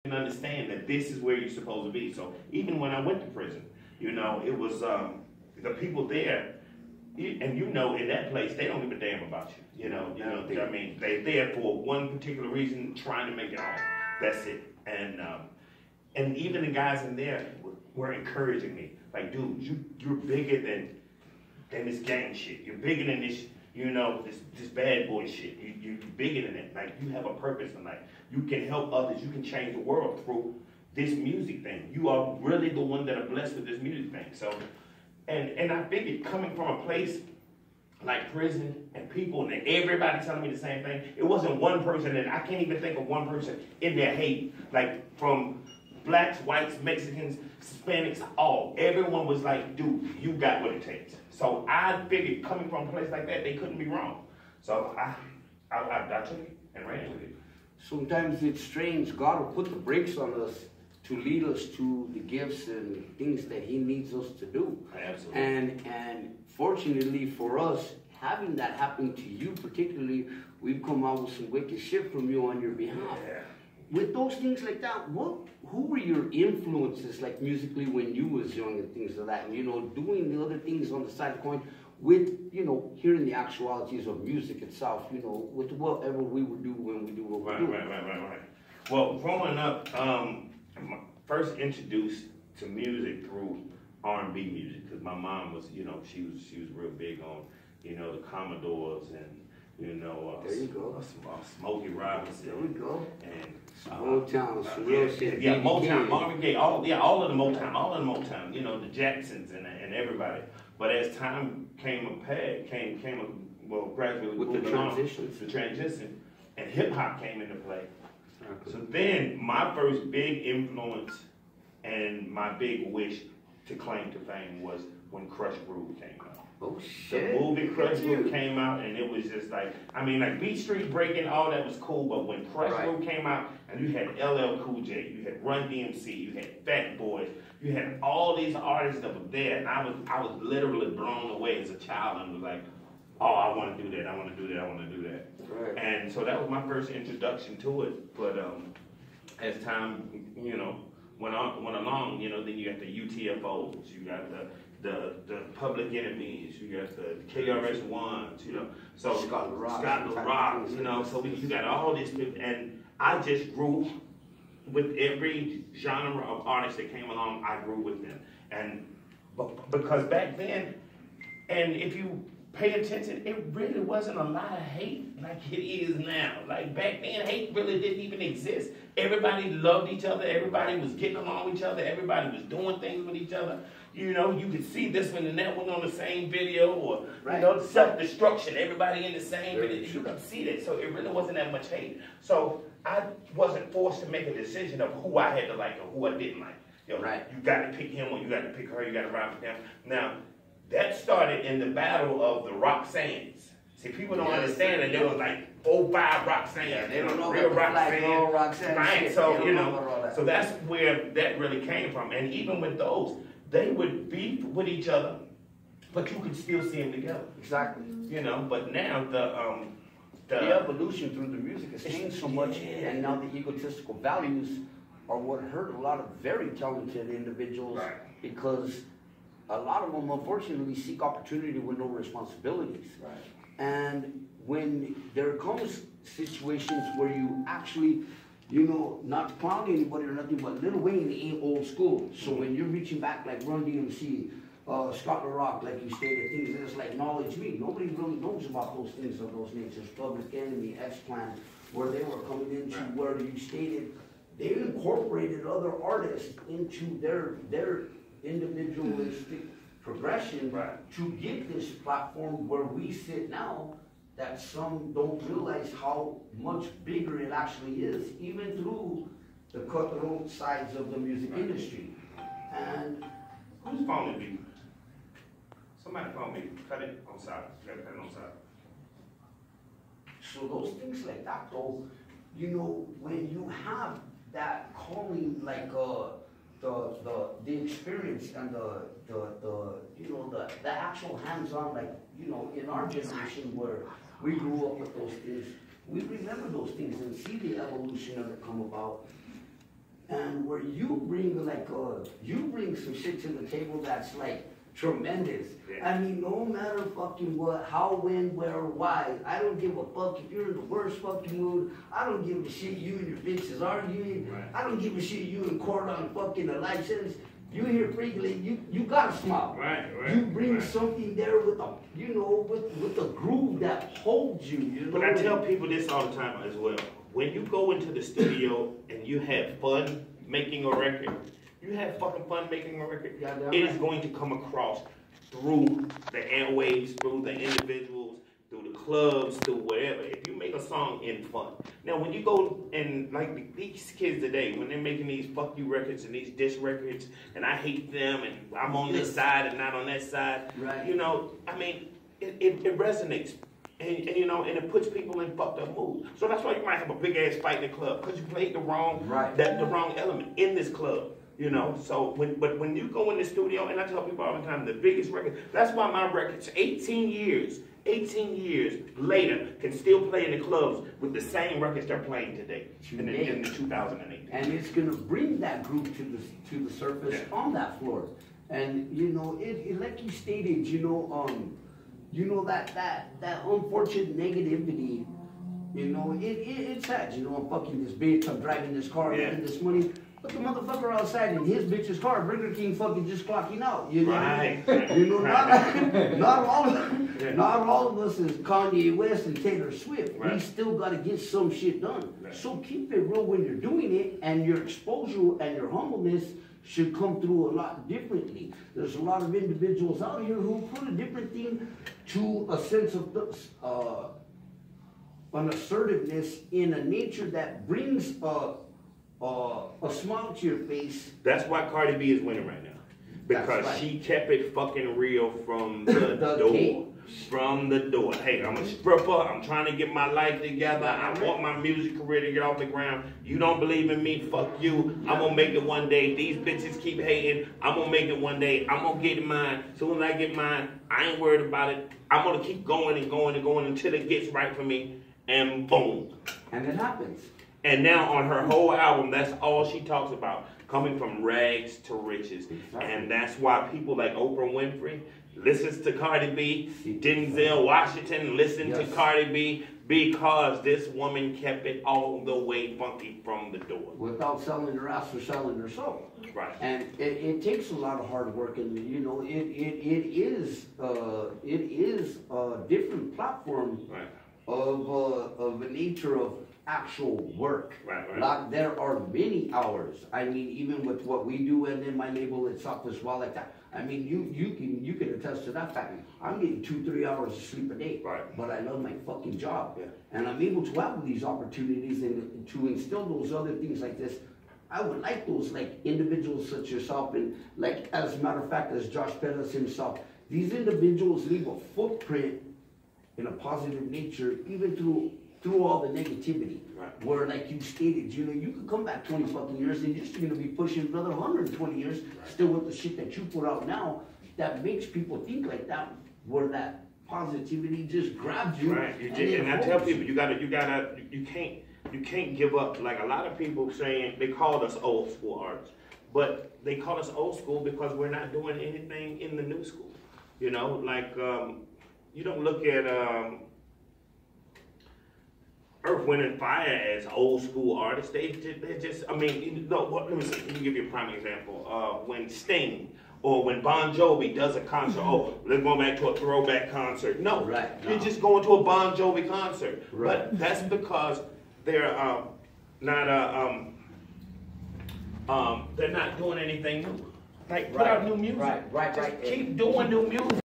and understand that this is where you're supposed to be. So even when I went to prison, you know, it was the people there, and you know, in that place, they don't give a damn about you. I mean, they're there for one particular reason, trying to make it home. That's it. And even the guys in there were encouraging me, like, dude, you're bigger than this gang shit. You're bigger than this, you know, this bad boy shit. You're bigger than it. Like, you have a purpose in life. You can help others. You can change the world through this music thing. You are really the one that are blessed with this music thing. So, and I figured coming from a place like prison and people and everybody telling me the same thing, it wasn't one person, and I can't even think of one person in their hate, like from blacks, whites, Mexicans, Hispanics, everyone was like, dude, you got what it takes. So I figured coming from a place like that, they couldn't be wrong. So I took it and ran with it. Sometimes it's strange. God will put the brakes on us to lead us to the gifts and things that He needs us to do. Absolutely. And fortunately for us, having that happen to you particularly, we've come out with some wicked shit from you on your behalf. Yeah. With those things like that, who were your influences, like musically, when you was young and things like that? And, you know, doing the other things on the side of the coin with, you know, hearing the actualities of music itself, you know, with whatever we would do when we do what we do. Right. Well, growing up, first introduced to music through R&B music, because my mom was, you know, she was real big on, you know, the Commodores and, you know, there you go. Smokey Robinson. There we go. And Motown, Motown, Marvin Gaye, all of the Motown, you know, the Jacksons and everybody. But as time gradually with the transition, and hip hop came into play. So then my first big influence and my big wish to claim to fame was when Crush Groove came out. Oh shit. The movie Crush Groove came out, and it was just like, I mean, like Beat Street Breaking, all that was cool, but when Crush Groove came out, and you had LL Cool J, you had Run DMC, you had Fat Boys, you had all these artists that were there, and I was literally blown away as a child, and was like, oh, I want to do that, I want to do that, I want to do that. Right. And so that was my first introduction to it. But as time, you know, went along, you know, then you got the UTFOs, you got the Public Enemies, you got the KRS-Ones, you know, so Scott LaRock, you know, so you got all this, and I just grew with every genre of artist that came along. I grew with them, and because back then, and if you pay attention, it really wasn't a lot of hate like it is now. Like back then, hate really didn't even exist. Everybody loved each other. Everybody was getting along with each other. Everybody was doing things with each other. You know, you could see this one and that one on the same video, or you know, self-destruction. Everybody in the same video. You could see that. So it really wasn't that much hate. So I wasn't forced to make a decision of who I had to like or who I didn't like. You know, you got to pick him or you got to pick her. You got to ride with them. Now, that started in the battle of the Roxannes. See, people don't understand that there was like 4, 5 Roxannes. Yeah, they don't know real Roxanne. Right, so, you know, so that's where that really came from. And even with those, they would beef with each other, but you could still see them together. Exactly. You know, but now the evolution through the music has changed so much, and now the egotistical values are what hurt a lot of very talented individuals, because a lot of them, unfortunately, seek opportunity with no responsibilities. Right. And when there comes situations where you actually, you know, not to clown anybody or nothing, but Lil Wayne ain't old school. So when you're reaching back like Run DMC, Scott LaRock, like you stated, things that's like Knowledge Me. Nobody really knows about those things of those natures. Public Enemy, X-Plan, where they were coming into where you stated they incorporated other artists into their individualistic progression to get this platform where we sit now, that some don't realize how much bigger it actually is, even through the cutthroat sides of the music industry. And who's phoning me? Somebody phone me. Cut it on side. You gotta cut it on side. So those things like that, though, you know, when you have that calling, like the experience and the you know the actual hands-on, like, you know, in our generation where we grew up with those things, we remember those things and see the evolution of it come about. where you bring like you bring some shit to the table that's like tremendous. Yeah. I mean, no matter fucking what, how, when, where, why, I don't give a fuck if you're in the worst fucking mood. I don't give a shit you and your bitch is arguing. Right. I don't give a shit you in court on fucking a license. You here frequently, you gotta smile. Right. You bring something there with a, you know, with a groove that holds you. You know. But I tell people this all the time as well. When you go into the studio and you have fun making a record, you have fucking fun making a record. Yeah, it is going to come across through the airwaves, through the individuals, through the clubs, through whatever. If you make a song in fun. Now, when you go and like these kids today, when they're making these fuck you records and these diss records, and I hate them, and I'm on this side and not on that side, right. you know, I mean, it resonates. And you know, and it puts people in fucked up mood. So that's why you might have a big ass fight in the club because you played the wrong the wrong element in this club. You know, so when you go in the studio, and I tell people all the time, the biggest record. That's why my records, 18 years later, can still play in the clubs with the same records they're playing today in the 2008. And it's gonna bring that group to the surface on that floor. And you know, it like you stated, you know that unfortunate negativity, you know, it's sad. You know, I'm fucking this bitch, I'm driving this car, I'm making this money. But the motherfucker outside in his bitch's car, Burger King fucking just clocking out. You know, you know, not all of us is Kanye West and Taylor Swift. We still got to get some shit done. So keep it real when you're doing it, and your exposure and your humbleness should come through a lot differently. There's a lot of individuals out here who put a different thing to a sense of an assertiveness in a nature that brings a smile to your face. That's why Cardi B is winning right now. Because she kept it fucking real from the door. From the door. Hey, I'm a stripper. I'm trying to get my life together. I want my music career to get off the ground. You don't believe in me? Fuck you. I'm going to make it one day. These bitches keep hating. I'm going to make it one day. I'm going to get mine. As soon as I get mine, I ain't worried about it. I'm going to keep going and going and going until it gets right for me. And boom. And it happens. And now on her whole album, that's all she talks about. Coming from rags to riches. And that's why people like Oprah Winfrey listens to Cardi B. Denzel Washington listened to Cardi B because this woman kept it all the way funky from the door. Without selling her ass or selling her soul. Right. And it takes a lot of hard work, and you know, it is a different platform of a nature of actual work. Like, there are many hours. I mean, even with what we do, and then my label itself as well, like that. I mean, you can attest to that fact. I'm getting 2-3 hours of sleep a day, but I love my fucking job, and I'm able to have these opportunities and to instill those other things like this. I would like those like individuals such as yourself, and like as a matter of fact, as Josh Pettis himself. These individuals leave a footprint in a positive nature, even through all the negativity. Where, like you stated, you know, you could come back 20 fucking years and you're still going to be pushing another 120 years, still with the shit that you put out now, that makes people think like that, where that positivity just grabs you. And I tell people, you can't give up. Like a lot of people saying, they call us old school artists, but they call us old school because we're not doing anything in the new school. You know, like, you don't look at, Earth, Wind, and Fire as old school artists. They just, I mean, let me see. Let me give you a prime example. When Sting or when Bon Jovi does a concert, let's go back to a throwback concert. No, you're just going to a Bon Jovi concert. But that's because they're not doing anything new. Like, put out new music. Keep doing new music.